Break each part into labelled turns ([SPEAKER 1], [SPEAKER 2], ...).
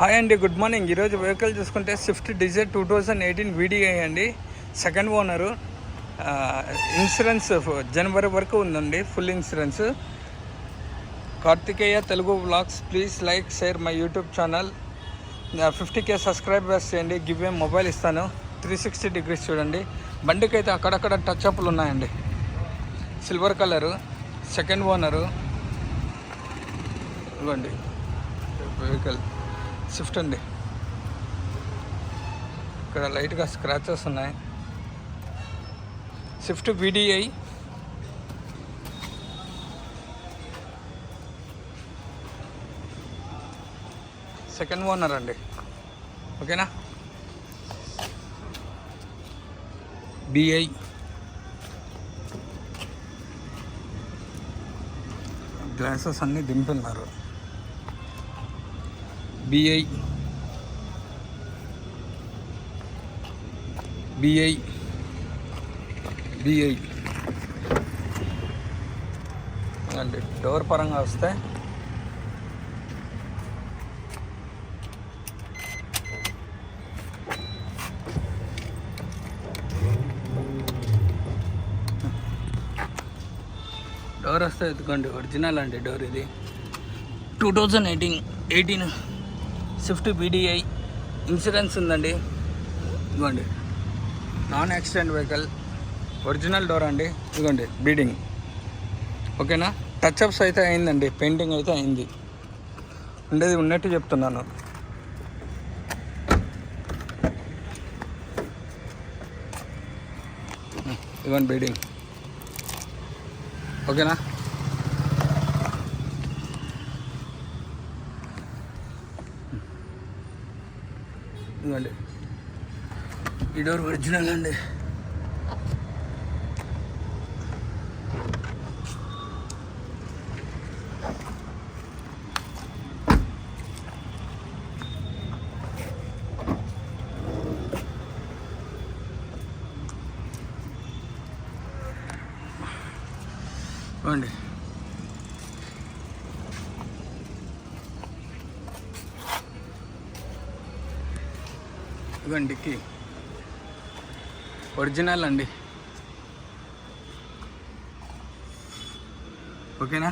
[SPEAKER 1] Hi అండి, good morning. ఈరోజు vehicle చూసుకుంటే స్విఫ్ట్ డిజైర్ 2018 VDI అండి. Second owner. ఇన్సూరెన్స్ జనవరి వరకు ఉందండి, full insurance. Karthikeya Telugu vlogs. Please like, share my YouTube channel. 50K subscribers చేయండి. గివ్ ఏ మొబైల్ ఇస్తాను. 360 degrees చూడండి. బండికి అయితే అక్కడక్కడ టచ్ అప్లు ఉన్నాయండి. Silver colour, second owner. ఇవ్వండి వెహికల్ స్విఫ్ట్ అండి. ఇక్కడ లైట్గా స్క్రాచెస్ ఉన్నాయి. Swift VDI. సెకండ్ ఓనర్ అండి. ఓకేనా. BI గ్లాసెస్ అన్నీ దింపున్నారు. BI అండి. డోర్ పరంగా వస్తే డోర్ వస్తే ఎత్తుకోండి. ఒరిజినల్ అండి డోర్ ఇది. 2018 స్విఫ్ట్ VDI ఇన్సూరెన్స్ ఉందండి. ఇదిగోండి, non accident vehicle, original door అండి. ఇదిగోండి బీడింగ్. ఓకేనా. టచ్అప్స్ అయితే అయిందండి, పెయింటింగ్ అయితే అయింది. ఉండేది ఉన్నట్టు చెప్తున్నాను. ఇదిగోండి బీడింగ్. ఓకేనా. ఇదిగోండి, ఈ డోర్ ఒరిజినల్ అండి. ఇవ్వండి. ఇవ్వండి డిక్కీ ఒరిజినల్ అండి. ఓకేనా.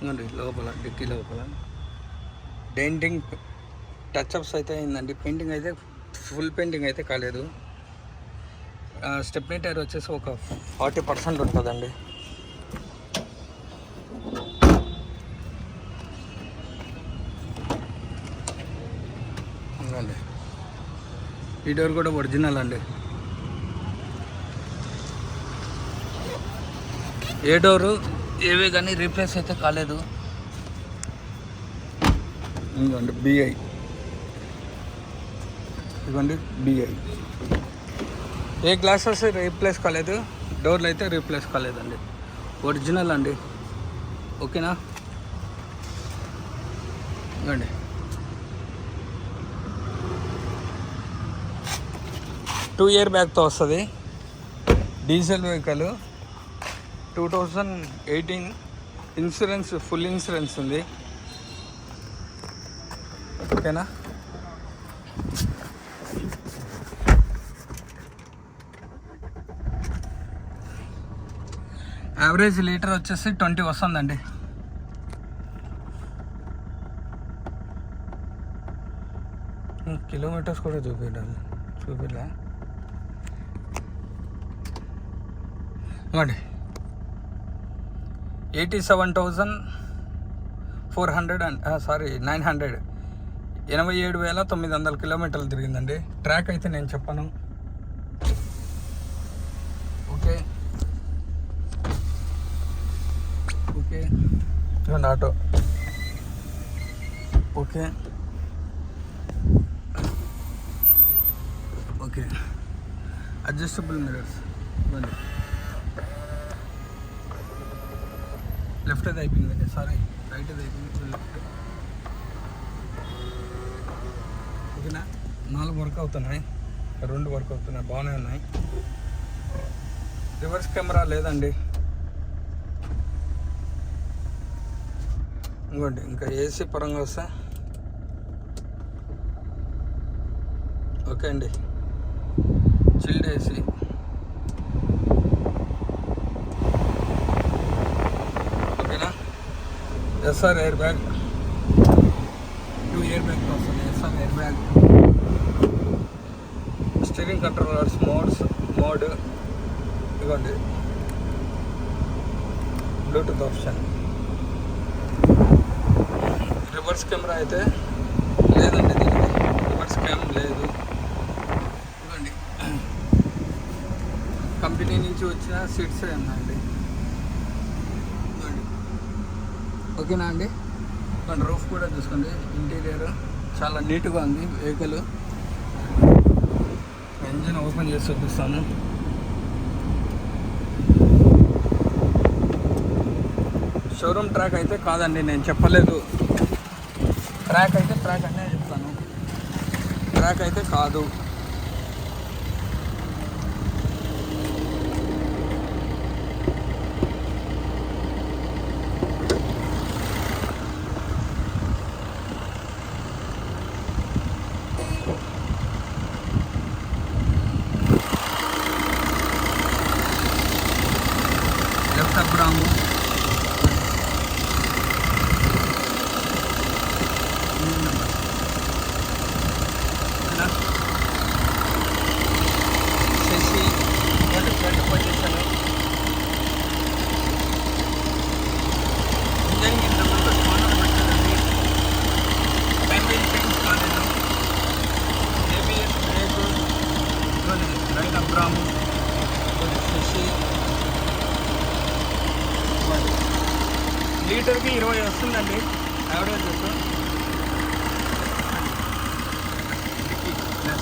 [SPEAKER 1] ఇవ్వండి లోపల, డిక్కీ లోపల డెంటింగ్ టచ్అప్స్ అయితే అయిందండి. పెయింటింగ్ అయితే ఫుల్ పెయింటింగ్ అయితే కాలేదు. స్టెప్నీ టైర్ వచ్చేసి ఒక 40% ఉంటుందండి. అండి ఈ డోర్ కూడా ఒరిజినల్ అండి. ఏ డోరు ఏవే కానీ రీప్లేస్ అయితే కాలేదు. ఇదిగోండి BI. ఇదిగోండి BI. ఏ గ్లాసెస్ రీప్లేస్ కాలేదు, డోర్లు అయితే రీప్లేస్ కాలేదండి. ఒరిజినల్ అండి. ఓకేనా. ఇవ్వండి. టూ ఇయర్ బ్యాగ్తో వస్తుంది. Diesel vehicle, 2018 insurance, full insurance ఉంది. ఓకేనా. యావరేజ్ లీటర్ వచ్చేసి 20 వస్తుందండి. కిలోమీటర్స్ కూడా చూపిలే. ఇవ్వండి 87,400 అండ్ 900 87,900 కిలోమీటర్లు తిరిగిందండి. ట్రాక్ అయితే నేను చెప్పను. ఓకే. ఇవ్వండి ఆటో. ఓకే. Adjustable mirrors. ఇవ్వండి. లెఫ్ట్ అది అయిపోయిందండి, రైట్ అది అయిపోయింది. లెఫ్ట్. ఓకేనా. 4 వర్క్ అవుతున్నాయి, 2 వర్క్ అవుతున్నాయి, బాగానే ఉన్నాయి. రివర్స్ కెమెరా లేదండి. ఇంకోటి ఇంకా ఏసీ పరంగా వస్తే ఓకే అండి, చిల్డ్ ఏసీ. ఓకేనా. SR air bag, 2 air bag వస్తుంది. SR air bag, steering controllers mode ఇవ్వండి, బ్లూటూత్ ఆప్షన్. రివర్స్ కెమెరా అయితే లేదండి, దీనికి రివర్స్ క్యామ్ లేదు. ఇవ్వండి, కంపెనీ నుంచి వచ్చిన సీట్స్ ఉన్నాయండి. ఇవ్వండి, ఓకేనా అండి. ఇవ్వండి, రూఫ్ కూడా చూసుకోండి, ఇంటీరియర్ చాలా నీట్గా ఉంది. వెహికల్ ఇంజిన్ ఓపెన్ చేసి చూపిస్తాను. షోరూమ్ ట్రాక్ అయితే కాదండి, నేను చెప్పలేదు. ట్రాక్ అయితే ట్రాక్ అనే చెప్తాను, ట్రాక్ అయితే కాదు. లెఫ్ట్ అబ్రాము, శశి ఫ్రంట్ పొజిషన్, ఇంజన్ కింద ముందు స్పానర్ పెట్టాలండి, పెండిల్ చేంజ్ కాలేదు, ఏబిఎస్ బ్రేక్, రైట్ అబ్రాము, శశి. లీటర్కి 20 వస్తుందండి యావరేజ్.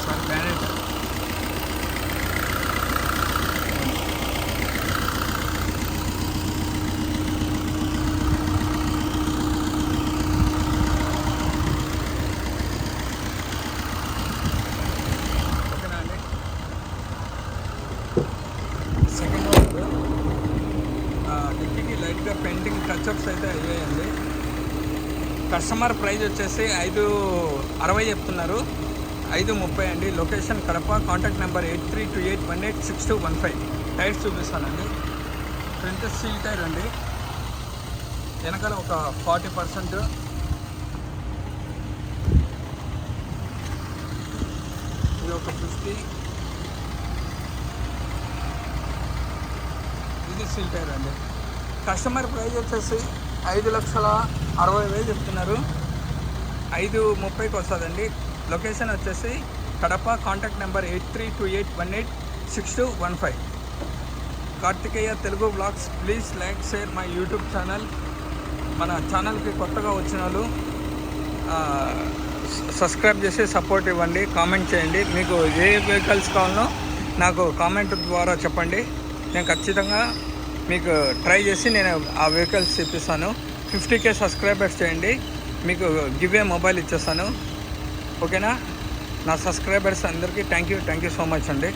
[SPEAKER 1] సార్ బ్యానెట్, ఓకేనా అండి. సెకండ్ డిక్కీకి లైట్గా పెయింటింగ్ టచ్అప్స్ అయితే అయ్యాయండి. కస్టమర్ ప్రైస్ వచ్చేసి 560 చెప్తున్నారు, 530 అండి. Location Kadapa. Contact number 8328186215. Tyres చూపిస్తానండి. ఫ్రంట్ సీల్ టైర్ అండి, వెనకాల ఒక 40%, ఇది ఒక 50, ఇది సీల్ టైర్ అండి. కస్టమర్ ప్రైస్ వచ్చేసి 5,60,000 చెప్తున్నారు, 530కి వస్తుందండి. లొకేషన్ వచ్చేసి Kadapa. Contact number 8328186215. Karthikeya Telugu blogs. Please like share my YouTube channel. మన ఛానల్కి కొత్తగా వచ్చిన వాళ్ళు సబ్స్క్రైబ్ చేసి సపోర్ట్ ఇవ్వండి, కామెంట్ చేయండి. మీకు ఏ వెహికల్స్ కావాలో నాకు కామెంట్ ద్వారా చెప్పండి, నేను ఖచ్చితంగా మీకు ట్రై చేసి నేను ఆ వెహికల్స్ ఇప్పిస్తాను. 50K సబ్స్క్రైబర్స్ చేయండి, మీకు గివ్ ఏ మొబైల్ ఇచ్చేస్తాను. ఓకేనా. నా సబ్స్క్రైబర్స్ అందరికీ థ్యాంక్ యూ సో మచ్ అండి.